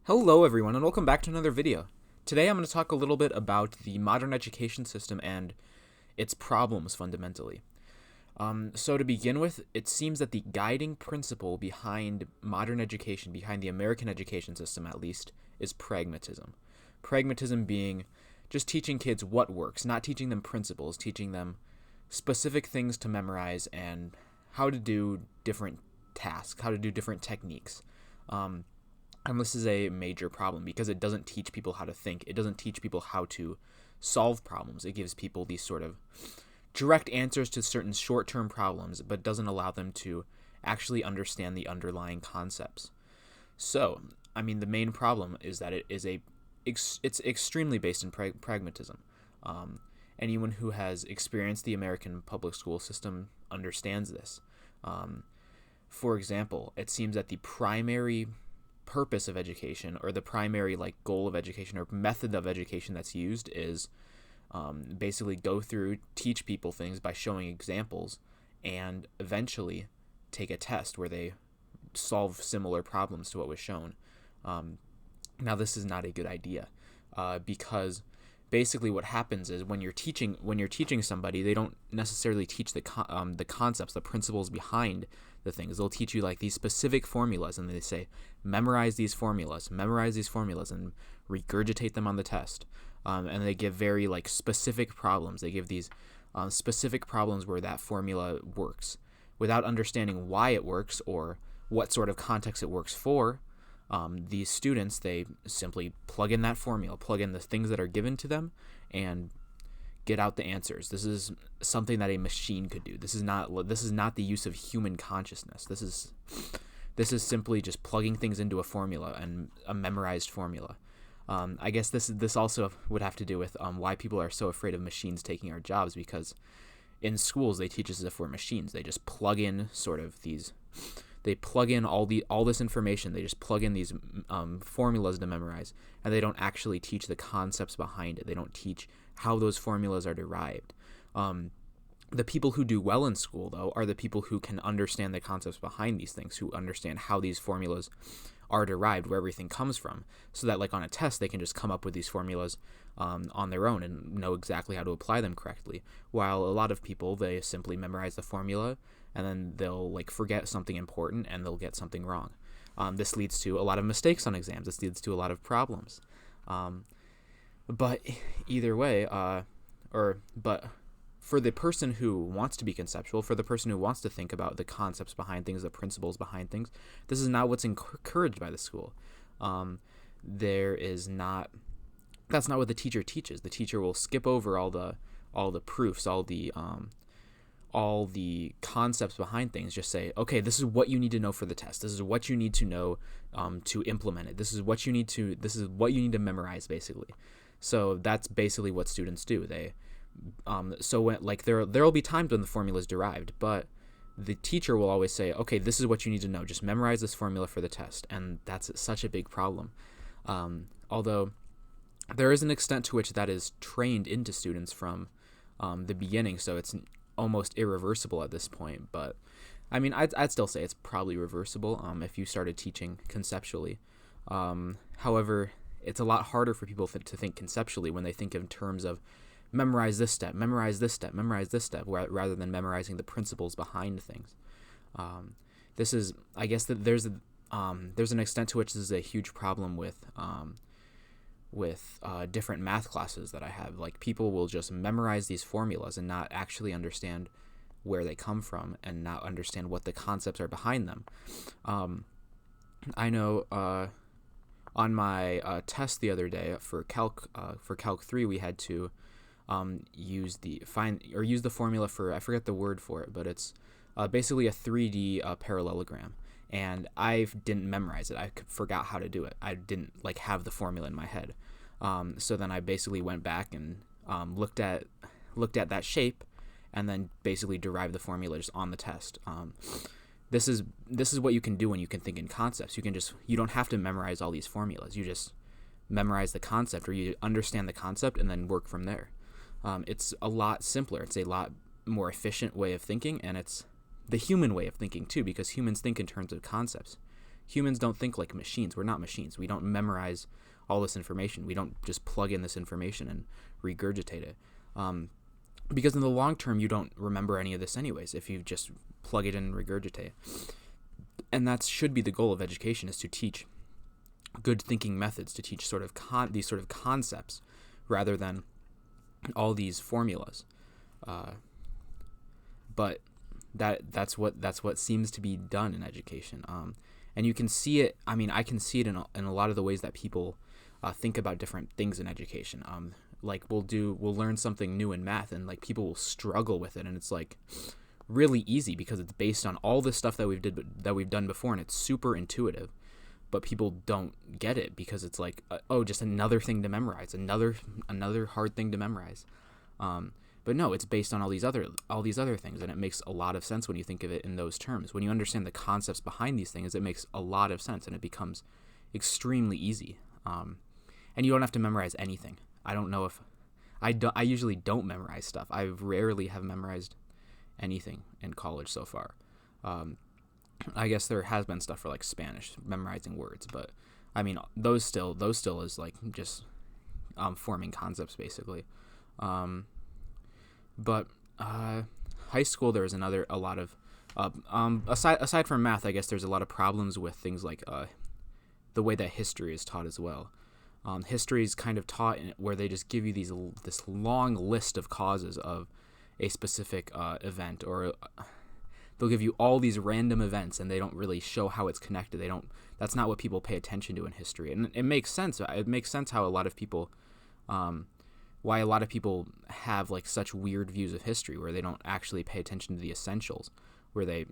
Hello everyone and welcome back to another video. Today I'm going to talk a little bit about the modern education system and its problems fundamentally. So to begin with, it seems that the guiding principle behind modern education, behind the American education system at least, is pragmatism. Pragmatism being just teaching kids what works, not teaching them principles, teaching them specific things to memorize and how to do different tasks, how to do different techniques. And this is a major problem because it doesn't teach people how to think. It doesn't teach people how to solve problems. It gives people these sort of direct answers to certain short-term problems, but doesn't allow them to actually understand the underlying concepts. So, the main problem is that it's extremely based in pragmatism. Anyone who has experienced the American public school system understands this. For example, it seems that the primary purpose of education, or the primary goal of education or method of education that's used, is basically go through, teach people things by showing examples, and eventually take a test where they solve similar problems to what was shown. Now this is not a good idea because basically what happens is when you're teaching somebody, they don't necessarily teach the concepts, the principles behind the things. They'll teach you these specific formulas, and they say memorize these formulas, and regurgitate them on the test. And they give very specific problems. They give these specific problems where that formula works, without understanding why it works or what sort of context it works for. These students, they simply plug in that formula, plug in the things that are given to them, and get out the answers. This is something that a machine could do. This is not the use of human consciousness. This is simply just plugging things into a formula, and a memorized formula. I guess this also would have to do with why people are so afraid of machines taking our jobs, because in schools they teach us as if we're machines. They just plug in they plug in all this information. They just plug in these formulas to memorize, and they don't actually teach the concepts behind it. They don't teach how those formulas are derived. The people who do well in school, though, are the people who can understand the concepts behind these things, who understand how these formulas are derived, where everything comes from, so that on a test they can just come up with these formulas on their own and know exactly how to apply them correctly. While a lot of people, they simply memorize the formula, and then they'll forget something important, and they'll get something wrong. This leads to a lot of mistakes on exams. This leads to a lot of problems. But either way, but for the person who wants to be conceptual, for the person who wants to think about the concepts behind things, the principles behind things, this is not what's encouraged by the school. That's not what the teacher teaches. The teacher will skip over all the proofs, all the concepts behind things. Just say, okay, this is what you need to know for the test. This is what you need to know to implement it. This is what you need to memorize, basically. So that's basically what students do. So when there'll be times when the formula is derived, but the teacher will always say, okay, this is what you need to know. Just memorize this formula for the test, and that's such a big problem. Although there is an extent to which that is trained into students from the beginning, so it's almost irreversible at this point. But I'd still say it's probably reversible if you started teaching conceptually. However, it's a lot harder for people to think conceptually when they think in terms of memorize this step, memorize this step, memorize this step, rather than memorizing the principles behind things. I guess that there's an extent to which this is a huge problem with different math classes that I have. People will just memorize these formulas and not actually understand where they come from, and not understand what the concepts are behind them. I know on my test the other day for Calc 3, we had to use the formula for, I forget the word for it, but it's basically a 3D parallelogram. And I didn't memorize it. I forgot how to do it. I didn't have the formula in my head. So then I basically went back and looked at that shape, and then basically derived the formula just on the test. This is what you can do when you can think in concepts. You don't have to memorize all these formulas. You just memorize the concept, or you understand the concept and then work from there. It's a lot simpler. It's a lot more efficient way of thinking, and it's the human way of thinking too, because humans think in terms of concepts. Humans don't think like machines. We're not machines. We don't memorize all this information. We don't just plug in this information and regurgitate it. Because in the long term, you don't remember any of this anyways if you just plug it in and regurgitate. And that should be the goal of education, is to teach good thinking methods, to teach sort of these sort of concepts rather than all these formulas. But that's what seems to be done in education. And you can see it. I mean, I can see it in a lot of the ways that people think about different things in education. Like we'll learn something new in math, and like people will struggle with it, and it's like really easy because it's based on all this stuff that we've done before, and it's super intuitive. But people don't get it because it's like, just another thing to memorize, another hard thing to memorize. But no, it's based on all these other things, and it makes a lot of sense when you think of it in those terms. When you understand the concepts behind these things, it makes a lot of sense, and it becomes extremely easy. And you don't have to memorize anything. I don't know if I usually don't memorize stuff. I rarely have memorized anything in college so far. I guess there has been stuff for like Spanish, memorizing words, but I mean those still is like just forming concepts basically. But high school there was a lot of aside from math, I guess there's a lot of problems with things like the way that history is taught as well. History is kind of taught where they just give you this long list of causes of a specific event, or they'll give you all these random events, and they don't really show how it's connected. That's not what people pay attention to in history, and it makes sense. It makes sense how a lot of people, why a lot of people have like such weird views of history, where they don't actually pay attention to the essentials, where they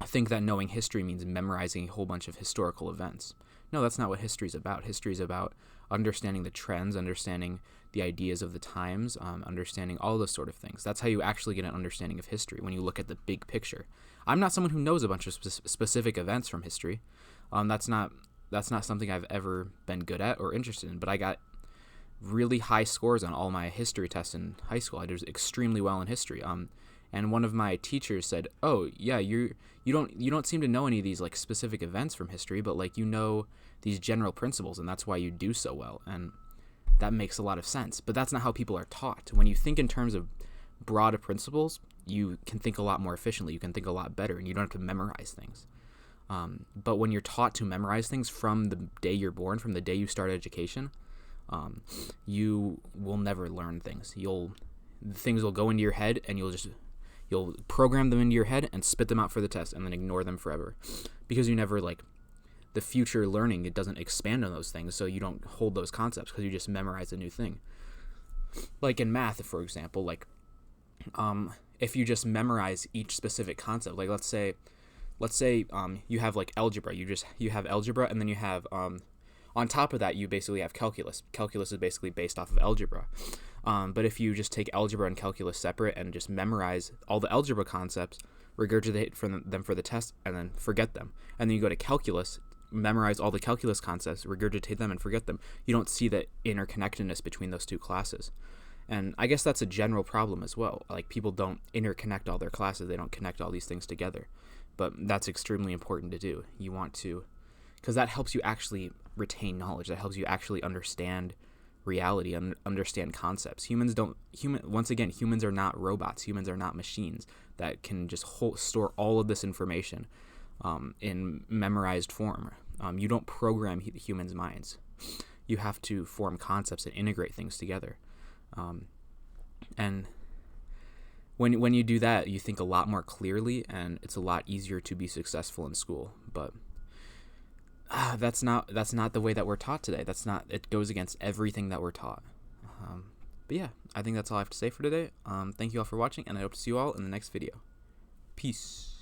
think that knowing history means memorizing a whole bunch of historical events. No, that's not what history is about. History is about understanding the trends, understanding the ideas of the times, understanding all those sort of things. That's how you actually get an understanding of history, when you look at the big picture. I'm not someone who knows a bunch of specific events from history. That's not something I've ever been good at or interested in, but I got really high scores on all my history tests in high school. I did extremely well in history. And one of my teachers said, "Oh, yeah, you don't seem to know any of these like specific events from history, but like you know these general principles, and that's why you do so well." And that makes a lot of sense. But that's not how people are taught. When you think in terms of broad principles, you can think a lot more efficiently. You can think a lot better, and you don't have to memorize things. But when you're taught to memorize things from the day you're born, from the day you start education, you will never learn things. Things will go into your head, and you'll program them into your head and spit them out for the test, and then ignore them forever, because you never the future learning, it doesn't expand on those things, so you don't hold those concepts because you just memorize a new thing. Like in math, for example, if you just memorize each specific concept, like let's say you have like algebra, you have algebra, and then you have on top of that you basically have calculus. Calculus is basically based off of algebra. But if you just take algebra and calculus separate and just memorize all the algebra concepts, regurgitate them for the test, and then forget them, and then you go to calculus, memorize all the calculus concepts, regurgitate them, and forget them, you don't see the interconnectedness between those two classes. And I guess that's a general problem as well. Like, people don't interconnect all their classes. They don't connect all these things together. But that's extremely important to do. You want to, because that helps you actually retain knowledge. That helps you actually understand reality and understand concepts. Humans are not robots. Humans are not machines that can just store all of this information in memorized form. You don't program humans' minds. You have to form concepts and integrate things together. And when you do that, you think a lot more clearly, and it's a lot easier to be successful in school. But that's not the way that we're taught today. It goes against everything that we're taught. But yeah, I think that's all I have to say for today. Thank you all for watching, and I hope to see you all in the next video. Peace.